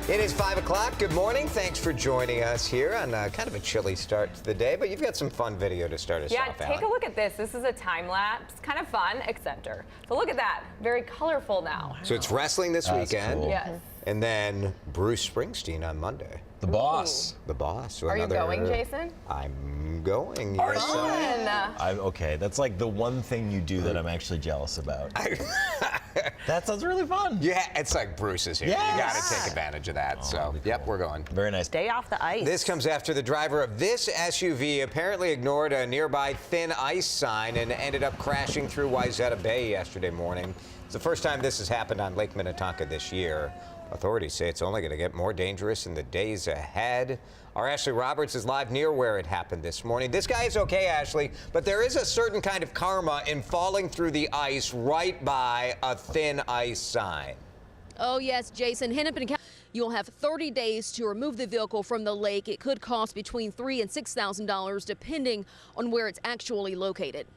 It is 5 o'clock. Good morning. Thanks for joining us here on kind of a chilly start to the day, but you've got some fun video to start us off. Yeah, take a look at this. This is a time lapse. Kind of fun, center. So look at that. Very colorful now. So it's wrestling this weekend. Cool. Yes. And then Bruce Springsteen on Monday. The boss. The boss. So Are you going, Jason? I'm going. Are Yes, you? I am. Okay, that's like the one thing you do that I'm actually jealous about. That sounds really fun. Yeah, it's like Bruce is here. Yes. You got to take advantage of that. So, yep, we're going. Very nice. Stay off the ice. This comes after the driver of this SUV apparently ignored a nearby thin ice sign and ended up crashing through Wayzata Bay yesterday morning. It's the first time this has happened on Lake Minnetonka this year. Authorities say it's only going to get more dangerous in the days ahead. Our Ashley Roberts is live near where it happened this morning. This guy is okay, Ashley, but there is a certain kind of karma in falling through the ice right by a thin ice sign. Oh, yes, Jason. Hennepin County, you'll have 30 days to remove the vehicle from the lake. It could cost between $3,000 and $6,000, depending on where it's actually located.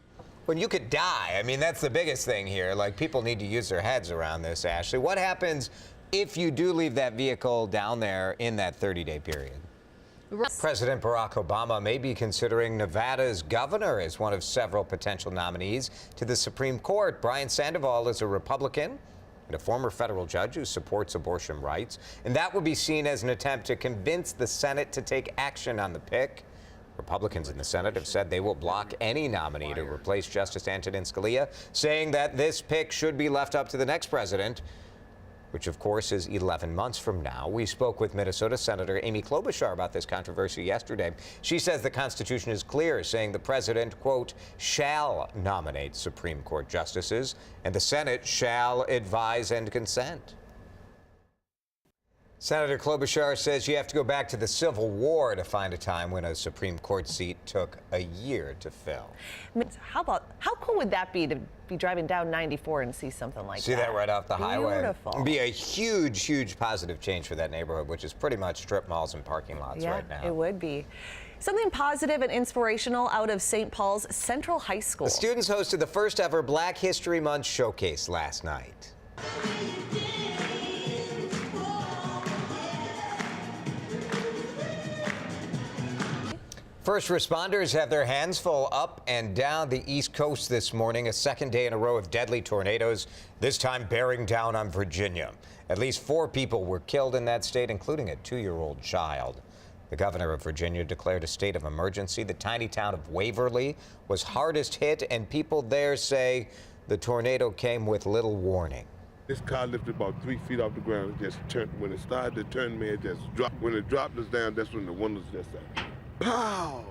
When you could die, I mean, that's the biggest thing here. Like, people need to use their heads around this, Ashley. What happens if you do leave that vehicle down there in that 30-day period? President Barack Obama may be considering Nevada's governor as one of several potential nominees to the Supreme Court. Brian Sandoval is a Republican and a former federal judge who supports abortion rights, and that would be seen as an attempt to convince the Senate to take action on the pick. Republicans in the Senate have said they will block any nominee to replace Justice Antonin Scalia, saying that this pick should be left up to the next president, which of course is 11 months from now. We spoke with Minnesota Senator Amy Klobuchar about this controversy yesterday. She says the Constitution is clear, saying the president, quote, shall nominate Supreme Court justices, and the Senate shall advise and consent. Senator Klobuchar says you have to go back to the Civil War to find a time when a Supreme Court seat took a year to fill. How cool would that be to be driving down 94 and see something like that? See that right off the highway. Beautiful. It'd be a huge, huge positive change for that neighborhood, which is pretty much strip malls and parking lots right now. It would be. Something positive and inspirational out of St. Paul's Central High School. The students hosted the first ever Black History Month showcase last night. First responders have their hands full up and down the East Coast this morning, a second day in a row of deadly tornadoes, this time bearing down on Virginia. At least 4 people were killed in that state, including a 2-year-old child. The governor of Virginia declared a state of emergency. The tiny town of Waverly was hardest hit, and people there say the tornado came with little warning. This car lifted about 3 feet off the ground. It just turned. When it started to turn, man, it just dropped. When it dropped us down, that's when the windows just like, pow!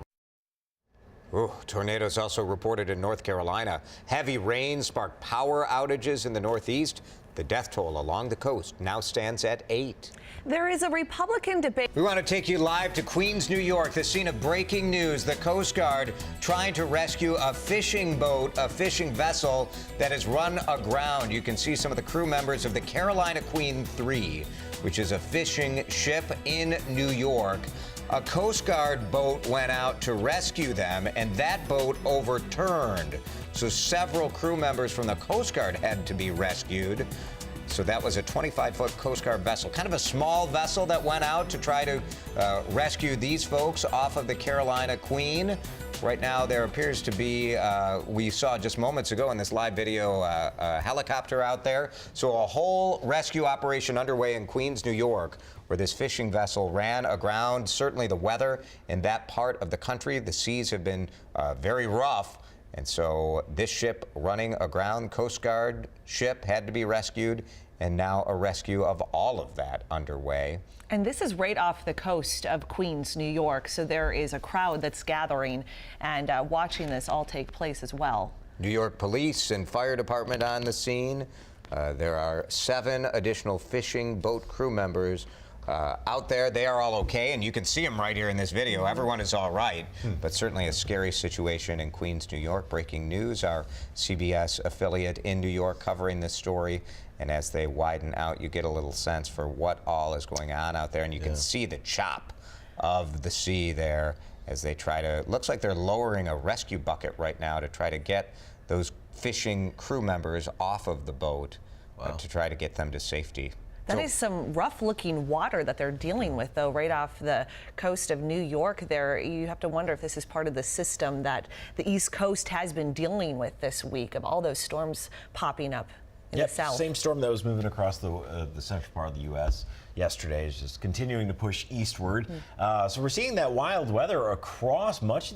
Ooh, tornadoes also reported in North Carolina. Heavy rain sparked power outages in the Northeast. The death toll along the coast now stands at 8. There is a Republican debate. We want to take you live to Queens, New York, the scene of breaking news. The Coast Guard trying to rescue a fishing boat, a fishing vessel that has run aground. You can see some of the crew members of the Carolina Queen 3, which is a fishing ship in New York. A Coast Guard boat went out to rescue them, and that boat overturned. So several crew members from the Coast Guard had to be rescued. So that was a 25-foot Coast Guard vessel, kind of a small vessel that went out to try to rescue these folks off of the Carolina Queen. Right now, there appears to be, we saw just moments ago in this live video, a helicopter out there. So a whole rescue operation underway in Queens, New York, where this fishing vessel ran aground. Certainly the weather in that part of the country, the seas have been very rough. And so this ship running aground, Coast Guard ship, had to be rescued. And now a rescue of all of that underway. And this is right off the coast of Queens, New York. So there is a crowd that's gathering and watching this all take place as well. New York police and fire department on the scene. There are 7 additional fishing boat crew members out there. They are all okay, and you can see them right here in this video. Everyone is all right, but certainly a scary situation in Queens, New York. Breaking news, our CBS affiliate in New York covering this story. And as they widen out, you get a little sense for what all is going on out there, and you can see the chop of the sea there as they try to, looks like they're lowering a rescue bucket right now to try to get those fishing crew members off of the boat to try to get them to safety. That is some rough-looking water that they're dealing with, though, right off the coast of New York there. You have to wonder if this is part of the system that the East Coast has been dealing with this week, of all those storms popping up in the south. Same storm that was moving across the central part of the U.S. yesterday is just continuing to push eastward. So we're seeing that wild weather across much.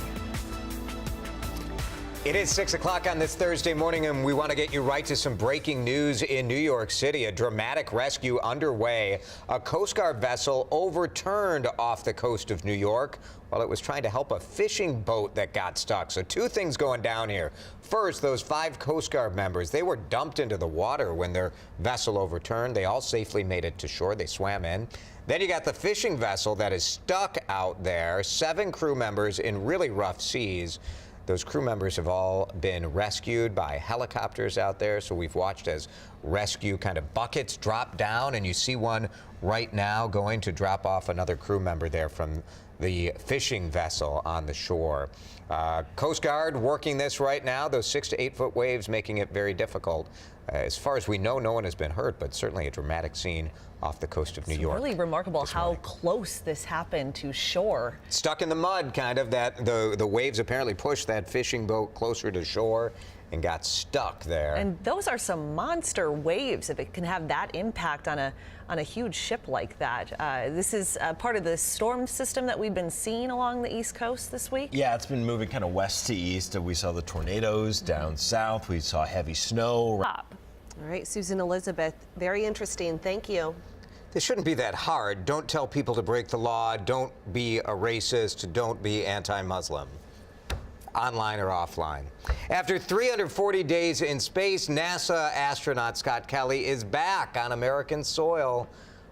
It is 6 o'clock on this Thursday morning, and we want to get you right to some breaking news in New York City. A dramatic rescue underway. A Coast Guard vessel overturned off the coast of New York while it was trying to help a fishing boat that got stuck. So two things going down here. First, those 5 Coast Guard members, they were dumped into the water when their vessel overturned. They all safely made it to shore. They swam in. Then you got the fishing vessel that is stuck out there. 7 crew members in really rough seas. Those crew members have all been rescued by helicopters out there, so we've watched as rescue kind of buckets drop down, and you see one right now going to drop off another crew member there from the fishing vessel on the shore. Coast Guard working this right now, those 6 to 8 foot waves making it very difficult. As far as we know, no one has been hurt, but certainly a dramatic scene off the coast of New York. It's really remarkable how close this happened to shore. Stuck in the mud, kind of. That the waves apparently pushed that fishing boat closer to shore and got stuck there. And those are some monster waves if it can have that impact on a huge ship like that. This is part of the storm system that we've been seeing along the East Coast this week. Yeah, it's been moving kind of west to east. We saw the tornadoes down south. We saw heavy snow. All right, Susan Elizabeth, very interesting. Thank you. This shouldn't be that hard. Don't tell people to break the law. Don't be a racist. Don't be anti-Muslim. Online or offline. After 340 days in space, NASA astronaut Scott Kelly is back on American soil.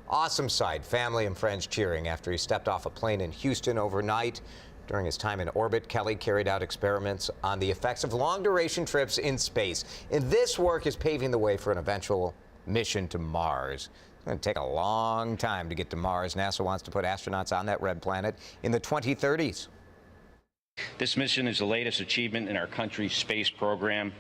Awesome sight. Family and friends cheering after he stepped off a plane in Houston overnight. During his time in orbit, Kelly carried out experiments on the effects of long-duration trips in space. And this work is paving the way for an eventual mission to Mars. It's going to take a long time to get to Mars. NASA wants to put astronauts on that red planet in the 2030s. This mission is the latest achievement in our country's space program,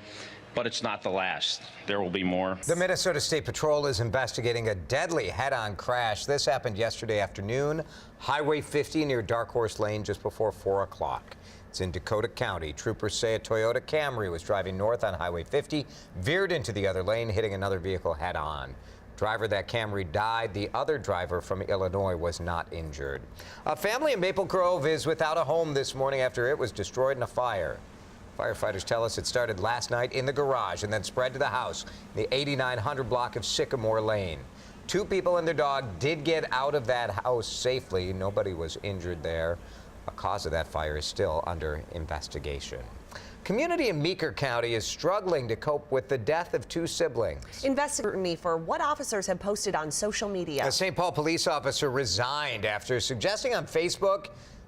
but it's not the last. There will be more. The Minnesota State Patrol is investigating a deadly head-on crash. This happened yesterday afternoon, Highway 50 near Dark Horse Lane just before 4 o'clock. It's in Dakota County. Troopers say a Toyota Camry was driving north on Highway 50, veered into the other lane, hitting another vehicle head-on. Driver of that Camry died. The other driver from Illinois was not injured. A family in Maple Grove is without a home this morning after it was destroyed in a fire. Firefighters tell us it started last night in the garage and then spread to the house in the 8900 block of Sycamore Lane. 2 people and their dog did get out of that house safely. Nobody was injured there. The cause of that fire is still under investigation. Community in Meeker County is struggling to cope with the death of 2 siblings. Scrutiny for what officers have posted on social media. A St. Paul police officer resigned after suggesting on Facebook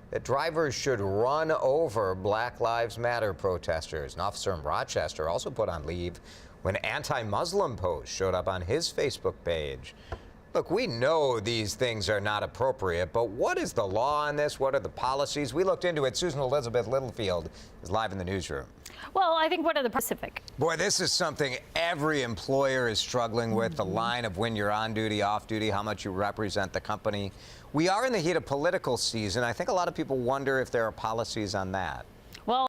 that drivers should run over Black Lives Matter protesters. An officer in Rochester also put on leave when anti-Muslim posts showed up on his Facebook page. Look, we know these things are not appropriate, but what is the law on this? What are the policies? We looked into it. Susan Elizabeth Littlefield is live in the newsroom. Well, I think what are the Pacific? Boy, this is something every employer is struggling with, the line of when you're on duty, off duty, how much you represent the company. We are in the heat of political season. I think a lot of people wonder if there are policies on that.